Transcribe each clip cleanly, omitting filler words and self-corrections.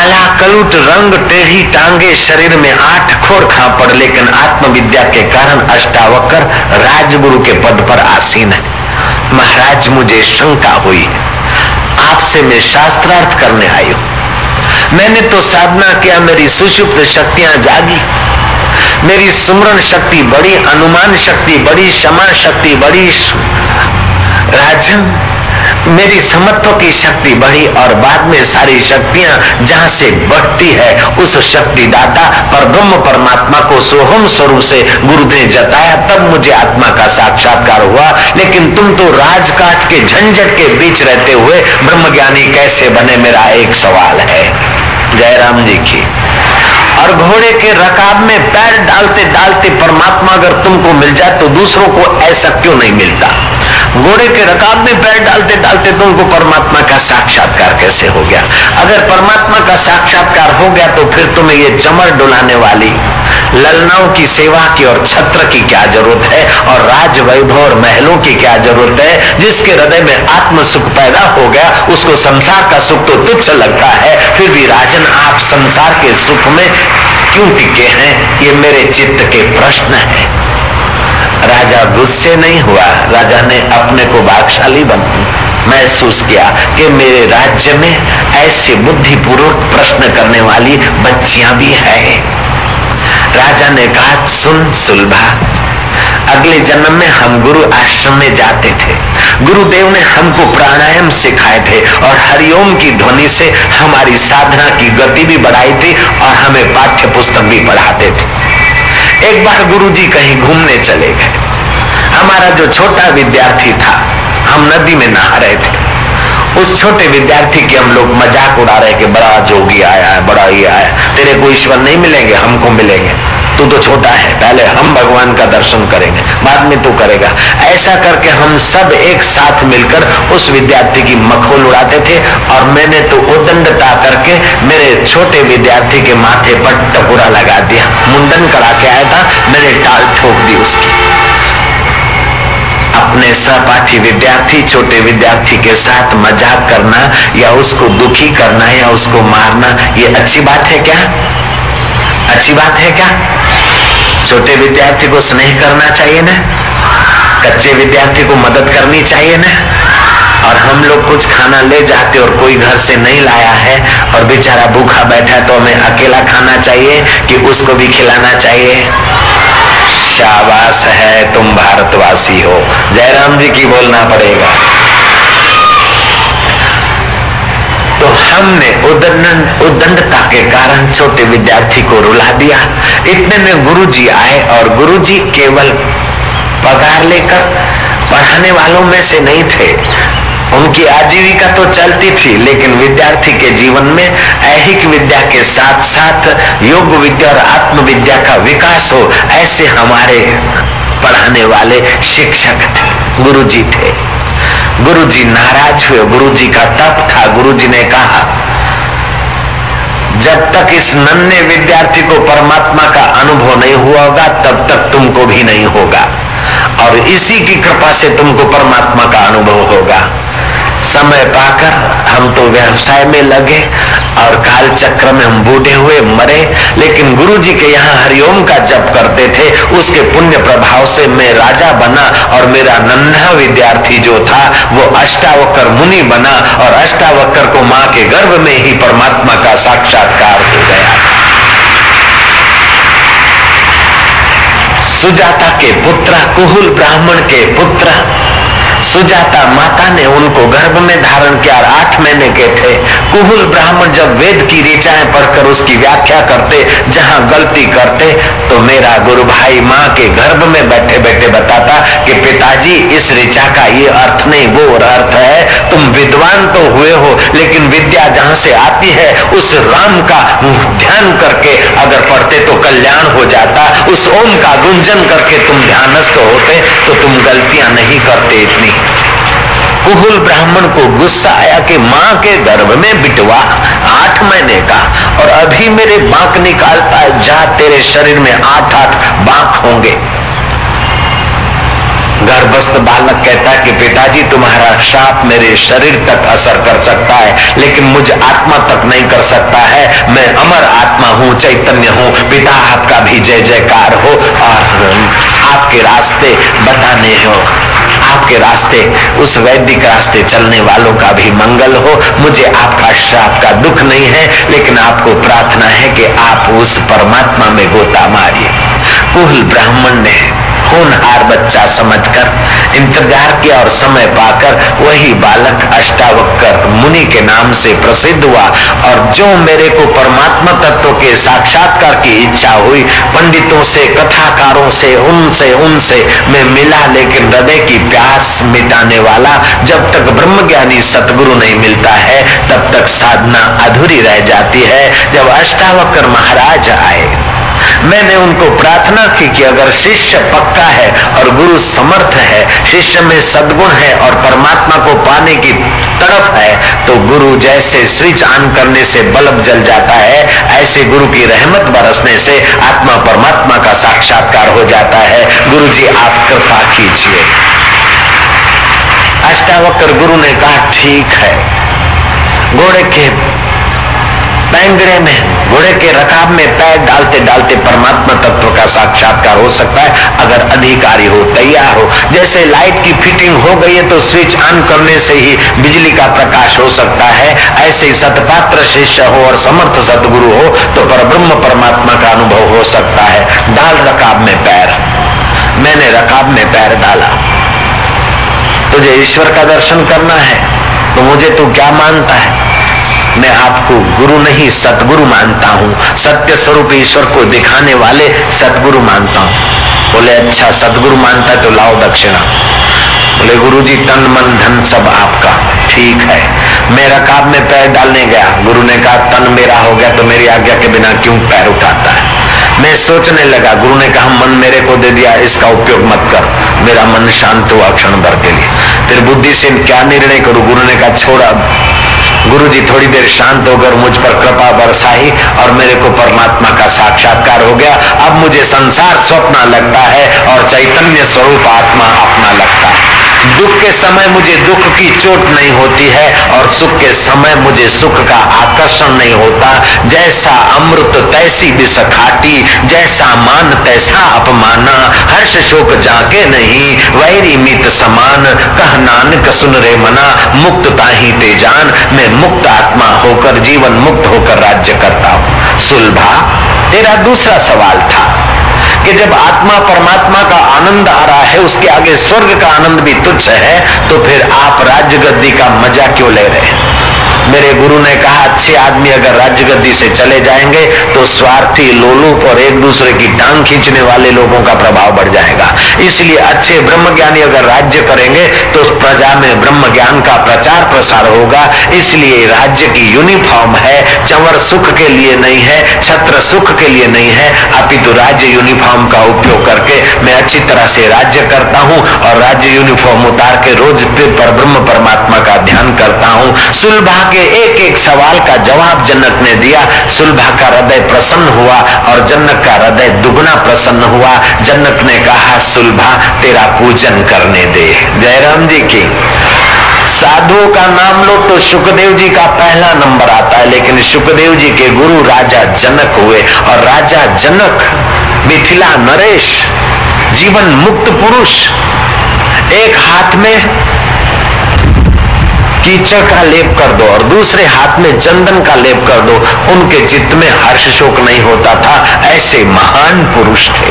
काला कलुट रंग, टेढ़ी टांगे, शरीर में 8 खोर खापड़, लेकिन आत्मविद्या के कारण अष्टावक्र राजगुरु के पद पर आसीन है। महाराज, मुझे शंका हुई, आपसे मैं शास्त्रार्थ करने आई हूं। मैंने तो साधना किया, मेरी सुषुप्त शक्तियां जागी, मेरी सुमरण शक्ति बड़ी, अनुमान शक्ति बड़ी, क्षमा शक्ति बड़ी, राजन मेरी समत्व की शक्ति बढ़ी, और बाद में सारी शक्तियां जहां से बढ़ती है उस शक्ति दाता पर ब्रह्म परमात्मा को सोहम स्वरूप से गुरु ने जताया, तब मुझे आत्मा का साक्षात्कार हुआ। लेकिन तुम तो राजकाज के झंझट के बीच रहते हुए ब्रह्मज्ञानी कैसे बने, मेरा एक सवाल है। जयराम जी की। और घोड़े के रकाब में पैर डालते डालते परमात्मा अगर तुमको मिल जाए तो दूसरों को ऐसा क्यों नहीं मिलता? घोड़े के रकाब में पैर डालते डालते तुमको परमात्मा का साक्षात्कार कैसे हो गया? अगर परमात्मा का साक्षात्कार हो गया तो फिर तुम्हें ये चमर डुलाने वाली ललनाओं की सेवा की और छत्र की क्या जरूरत है, और राज वैभव और महलों की क्या जरूरत है? जिसके हृदय में आत्म सुख पैदा हो गया उसको संसार का सुख तो तुच्छ लगता है। फिर भी राजन, आप संसार के सुख में क्यों टिके हैं? ये मेरे चित्त के प्रश्न है। राजा गुस्से नहीं हुआ, राजा ने अपने को भाग्यशाली महसूस किया कि मेरे राज्य में ऐसे बुद्धिपूर्वक प्रश्न करने वाली बच्चियां भी है। राजा ने कहा, सुन सुलभा, अगले जन्म में हम गुरु आश्रम में जाते थे, गुरुदेव ने हमको प्राणायाम सिखाए थे और हरिओम की ध्वनि से हमारी साधना की गति भी बढ़ाई थी और हमें पाठ्य पुस्तक भी पढ़ाते थे। एक बार गुरुजी कहीं घूमने चले गए, हमारा जो छोटा विद्यार्थी था, हम नदी में नहा रहे थे, उस छोटे विद्यार्थी के हम लोग मजाक उड़ा रहे कि बड़ा जोगी आया है, बड़ा ही आया, तेरे को ईश्वर नहीं मिलेंगे, हमको मिलेंगे, तू तो छोटा है, पहले हम भगवान का दर्शन करेंगे, बाद में तू करेगा। ऐसा करके हम सब एक साथ मिलकर उस विद्यार्थी की मखौल उड़ाते थे और मैंने तो उद्दंडता करके मेरे छोटे विद्यार्थी के माथे पर टपुरा लगा दिया, मुंडन करा के आया था, मैंने टाल ठोक दी उसकी। अपने सहपाठी विद्यार्थी, छोटे विद्यार्थी के साथ मजाक करना या उसको दुखी करना या उसको मारना, ये अच्छी बात है क्या? अच्छी बात है क्या? छोटे विद्यार्थी को स्नेह करना चाहिए ना, कच्चे विद्यार्थी को मदद करनी चाहिए ना। और हम लोग कुछ खाना ले जाते और कोई घर से नहीं लाया है और बेचारा भूखा बैठा है तो हमें अकेला खाना चाहिए कि उसको भी खिलाना चाहिए? शाबाश है, तुम भारतवासी हो। जयराम जी की बोलना पड़ेगा। तो हमने उद्दंडता के कारण छोटे विद्यार्थी को रुला दिया। इतने में गुरुजी आए और गुरुजी केवल पगार लेकर पढ़ाने वालों में से नहीं थे, उनकी आजीविका तो चलती थी, लेकिन विद्यार्थी के जीवन में ऐहिक विद्या के साथ साथ योग विद्या और आत्म विद्या का विकास हो, ऐसे हमारे पढ़ाने वाले शिक्षक थे, गुरुजी थे। गुरुजी नाराज हुए, गुरुजी का तप था। गुरुजी ने कहा, जब तक इस नन्हे विद्यार्थी को परमात्मा का अनुभव नहीं हुआ होगा तब तक तुमको भी नहीं होगा, और इसी की कृपा से तुमको परमात्मा का अनुभव होगा। समय पाकर हम तो व्यवसाय में लगे और काल चक्र में हम बूढ़े हुए, मरे, लेकिन गुरुजी के यहाँ हरिओम का जप करते थे, उसके पुण्य प्रभाव से मैं राजा बना और मेरा नन्हा विद्यार्थी जो था वो अष्टावक्र मुनि बना और अष्टावक्र को मां के गर्भ में ही परमात्मा का साक्षात्कार हो गया। सुजाता के पुत्र, कुहुल ब्राह्मण के पुत्र सुजाता माता ने उनको गर्भ में धारण किया और 8 महीने के थे। कुहुल ब्राह्मण जब वेद की ऋचाएं पढ़कर उसकी व्याख्या करते, जहां गलती करते, तो मेरा गुरु भाई माँ के गर्भ में बैठे बैठे बताता कि पिताजी इस ऋचा का ये अर्थ नहीं, वो अर्थ है। तुम विद्वान तो हुए हो, लेकिन विद्या जहां से आती है उस राम का ध्यान करके अगर पढ़ते तो कल्याण हो जाता। उस ओम का गुंजन करके तुम ध्यानस्थ होते तो तुम गलतियां नहीं करते इतनी। कुहुल ब्राह्मण को गुस्सा आया कि मां के गर्भ में बिटवा 8 महीने का और अभी मेरे बांक निकालता है, जा तेरे शरीर में 8 बांक होंगे। गर्भस्थ बालक कहता है कि पिताजी तुम्हारा श्राप मेरे शरीर तक असर कर सकता है, लेकिन मुझ आत्मा तक नहीं कर सकता है। मैं अमर आत्मा हूँ, चैतन्य हूँ। पिता आपका भी जय जयकार हो और आपके रास्ते बताने हो, आपके रास्ते उस वैदिक रास्ते चलने वालों का भी मंगल हो। मुझे आपका श्राप का दुख नहीं है, लेकिन आपको प्रार्थना है कि आप उस परमात्मा में गोता मारिए। कुल ब्राह्मण ने होनहार बच्चा समझकर इंतजार किया और समय पाकर वही बालक अष्टावक्र मुनि के नाम से प्रसिद्ध हुआ। और जो मेरे को परमात्मा तत्व के साक्षात्कार की इच्छा हुई, पंडितों से, कथाकारों से, उनसे मैं मिला, लेकिन हृदय की प्यास मिटाने वाला जब तक ब्रह्मज्ञानी सतगुरु नहीं मिलता है तब तक साधना अधूरी रह जाती है। जब अष्टावक्र महाराज आए, मैंने उनको प्रार्थना की कि अगर शिष्य पक्का है और गुरु समर्थ है, शिष्य में सद्गुण है और परमात्मा को पाने की तड़प है, तो गुरु जैसे स्विच ऑन करने से बल्ब जल जाता है, ऐसे गुरु की रहमत बरसने से आत्मा परमात्मा का साक्षात्कार हो जाता है। गुरु जी आप कृपा कीजिए। अष्टावक्र गुरु ने कहा ठीक है। घोड़े के पैंगड़े में, घोड़े के रकाब में पैर डालते डालते परमात्मा तत्व का साक्षात्कार हो सकता है अगर अधिकारी हो, तैयार हो। जैसे लाइट की फिटिंग हो गई है तो स्विच ऑन करने से ही बिजली का प्रकाश हो सकता है, ऐसे ही सतपात्र शिष्य हो और समर्थ सतगुरु हो तो परब्रह्म परमात्मा का अनुभव हो सकता है। डाल रकाब में पैर। मैंने रकाब में पैर डाला। तुझे ईश्वर का दर्शन करना है तो मुझे तू क्या मानता है? मैं आपको गुरु नहीं सतगुरु मानता हूँ, सत्य स्वरूप ईश्वर को दिखाने वाले सतगुरु मानता हूँ। बोले अच्छा सतगुरु मानता है तो लाओ दक्षिणा। बोले गुरुजी तन मन धन सब आपका। ठीक है। मैं रकाब में पैर डालने गया, गुरु ने कहा तन मेरा हो गया तो मेरी आज्ञा के बिना क्यों पैर उठाता है? मैं सोचने लगा, गुरु ने कहा मन मेरे को दे दिया, इसका उपयोग मत कर। मेरा मन शांत हुआ क्षण भर के लिए। फिर बुद्धि से क्या निर्णय करूं? गुरु ने कहा छोड़। अब गुरु जी थोड़ी देर शांत होकर मुझ पर कृपा बरसाई और मेरे को परमात्मा का साक्षात्कार हो गया। अब मुझे संसार स्वप्न लगता है और चैतन्य स्वरूप आत्मा अपना लगता है। दुख के समय मुझे दुख की चोट नहीं होती है और सुख के समय मुझे सुख का आकर्षण नहीं होता। जैसा अमृत तैसी विष खाटी, जैसा मान तैसा अपमाना। हर्ष शोक जाके नहीं, वैरी मित समान। कह नानक सुन रे मना, मुक्त ताही ते जान। मैं मुक्त आत्मा होकर, जीवन मुक्त होकर राज्य करता हूँ। सुलभा तेरा दूसरा सवाल था कि जब आत्मा परमात्मा का आनंद आ रहा है, उसके आगे स्वर्ग का आनंद भी तुच्छ है, तो फिर आप राज्य गद्दी का मजा क्यों ले रहे हैं? मेरे गुरु ने कहा अच्छे आदमी अगर राज्य गद्दी से चले जाएंगे तो स्वार्थी, लोलुप और एक दूसरे की टांग खींचने वाले लोगों का प्रभाव बढ़ जाएगा। इसलिए अच्छे ब्रह्मज्ञानी अगर राज्य करेंगे तो प्रजा में ब्रह्म ज्ञान का प्रचार प्रसार होगा। इसलिए राज्य की यूनिफॉर्म है, चंवर सुख के लिए नहीं है, छत्र सुख के लिए नहीं है, अपितु राज्य यूनिफॉर्म का उपयोग करके मैं अच्छी तरह से राज्य करता हूँ और राज्य यूनिफॉर्म उतार के रोज पर ब्रह्म परमात्मा का ध्यान करता हूँ। सुलभा के एक एक सवाल का जवाब जनक ने दिया। सुलभा का हृदय प्रसन्न हुआ और जनक का हृदय दुगना प्रसन्न हुआ। जनक ने कहा सुलभा तेरा पूजन करने दे। जयराम जी की। साधुओं का नाम लो तो शुकदेव जी का पहला नंबर आता है, लेकिन शुकदेव जी के गुरु राजा जनक हुए और राजा जनक मिथिला नरेश, जीवन मुक्त पुरुष, एक हाथ में कीचड़ का लेप कर दो और दूसरे हाथ में चंदन का लेप कर दो, उनके चित्त में हर्ष शोक नहीं होता था। ऐसे महान पुरुष थे।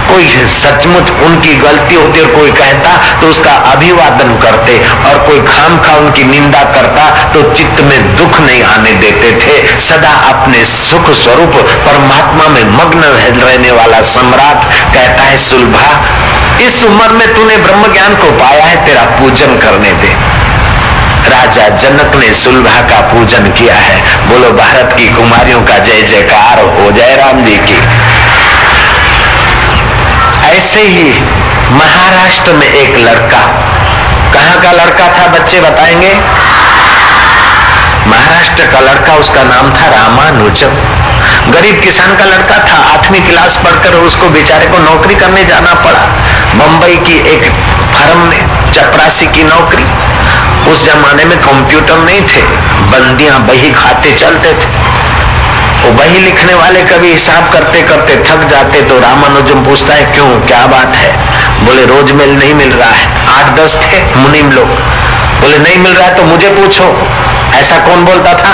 कोई सचमुच उनकी गलती होती और कोई कहता तो उसका अभिवादन करते, और कोई खामखा उनकी निंदा करता तो चित्त में दुख नहीं आने देते थे। सदा अपने सुख स्वरूप परमात्मा में मग्न रहने वाला सम्राट कहता है सुलभा इस उम्र में तूने ब्रह्म ज्ञान को पाया है, तेरा पूजन करने दे। राजा जनक ने सुलभा का पूजन किया है। बोलो भारत की कुमारियों का जय जयकार हो। जयराम जी की। ऐसे ही महाराष्ट्र में एक लड़का, कहाँ का लड़का था बच्चे बताएंगे? महाराष्ट्र का लड़का, उसका नाम था रामानुजम। गरीब किसान का लड़का था, 8वीं क्लास पढ़कर उसको बेचारे को नौकरी करने जाना पड़ा बंबई की एक फर्म में, चपरासी की नौकरी। उस जमाने में कंप्यूटर नहीं थे, बंदियां बही खाते चलते थे। वो बही लिखने वाले कभी हिसाब करते करते थक जाते तो रामानुजम पूछता है क्यों, क्या बात है? बोले रोज मेल नहीं मिल रहा है। 8-10 थे मुनीम लोग, बोले नहीं मिल रहा है तो मुझे पूछो। ऐसा कौन बोलता था?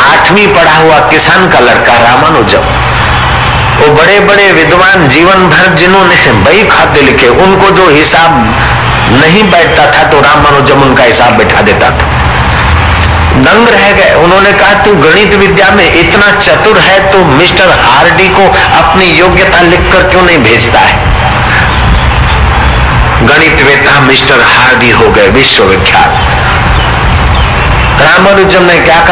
8वीं पढ़ा हुआ किसान का लड़का रामानुजम। वो बड़े बड़े विद्वान जीवन भर जिन्होंने बही खाते लिखे, उनको जो हिसाब नहीं बैठता था तो रामानुजम उनका हिसाब बैठा देता था। दंग रह गए। उन्होंने कहा तू गणित विद्या में इतना चतुर है तो मिस्टर हार्डी को अपनी योग्यता लिखकर क्यों नहीं भेजता है? गणितवेत्ता मिस्टर हार्डी हो गए विश्वविख्यात। रामानुजम ने क्या कहा?